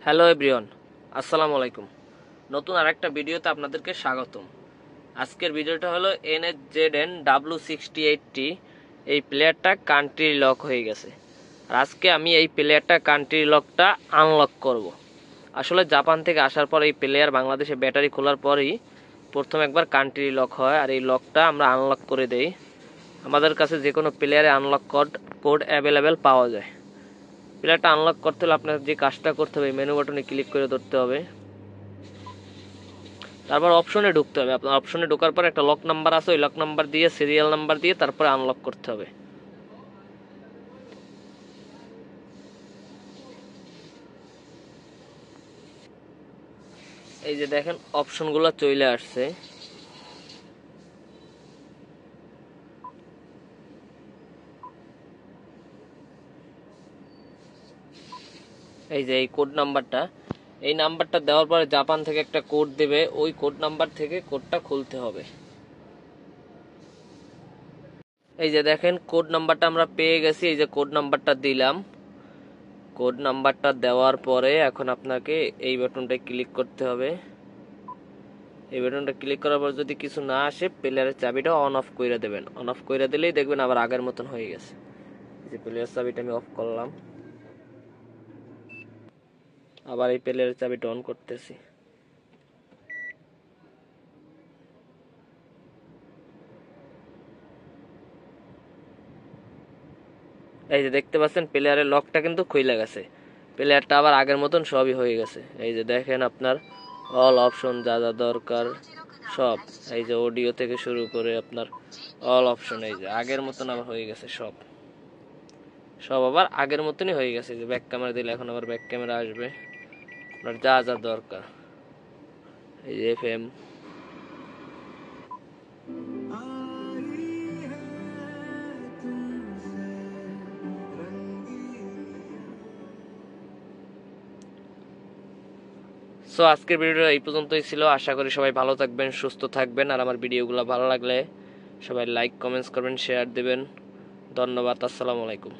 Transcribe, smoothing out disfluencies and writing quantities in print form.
Hello everyone, আসসালামু আলাইকুম। নতুন আরেকটা ভিডিওতে আপনাদেরকে স্বাগতম। আজকের ভিডিওটা হলো NHZN-W68T। এই প্লেয়ারটা কান্ট্রি লক হয়ে গেছে, আর আজকে আমি এই প্লেয়ারটা কান্ট্রি লকটা আনলক করব। আসলে জাপান থেকে আসার পর এই প্লেয়ার বাংলাদেশে ব্যাটারি খোলার পরই প্রথম একবার কান্ট্রি লক হয়, আর এই লকটা আমরা আনলক করে দেই। আমাদের কাছে যে কোনো প্লেয়ারে আনলক কোড অ্যাভেলেবেল পাওয়া যায়। প্লেয়ারটা আনলক করতে হলে আপনার যে কাজটা করতে হবে, মেনু বাটনে ক্লিক করে ধরতে হবে, তারপর অপশনে ঢুকতে হবে। আপনার অপশনে ঢোকার পর একটা লক নাম্বার আছে, ওই লক নাম্বার দিয়ে সিরিয়াল নাম্বার দিয়ে তারপরে আনলক করতে হবে। এই যে দেখেন অপশনগুলো চলে আসছে। এই যে এই কোড নাম্বারটা, এই নাম্বারটা দেওয়ার পরে জাপান থেকে একটা কোড দেবে, ওই কোড নাম্বার থেকে কোডটা খুলতে হবে। এই যে দেখেন কোড নাম্বারটা আমরা পেয়ে গেছি, এই যে কোড নাম্বারটা দিলাম। কোড নাম্বারটা দেওয়ার পরে এখন আপনাকে এই বাটনটায় ক্লিক করতে হবে। এই বাটনটা ক্লিক করার পর যদি কিছু না আসে, প্লেয়ারের চাবিটা অন অফ করে দেবেন। অন অফ করে দিলেই দেখবেন আবার আগের মতন হয়ে গেছে। এই যে প্লেয়ারের চাবিটা আমি অফ করলাম, আবার এই প্লেয়ারের চাবিটা অন করতেছি। এই যে দেখতে পাচ্ছেন প্লেয়ারের লকটা কিন্তু খুলে গেছে, প্লেয়ারটা আবার আগের মতন সবই হয়ে গেছে। এই যে দেখেন আপনার অল অপশন যা যা দরকার সব, এই যে অডিও থেকে শুরু করে আপনার অল অপশন এই যে আগের মতন আবার হয়ে গেছে। সব আবার আগের মতনই হয়ে গেছে। যে ব্যাক ক্যামেরা দিলে এখন আবার ব্যাক ক্যামেরা আসবে, আপনার যা যা দরকার। এই যে FM, সো আজকের ভিডিওটা এই পর্যন্তই ছিল। আশা করি সবাই ভালো থাকবেন, সুস্থ থাকবেন, আর আমার ভিডিওগুলো ভালো লাগলে সবাই লাইক কমেন্টস করবেন, শেয়ার দেবেন। ধন্যবাদ, আসসালামু আলাইকুম।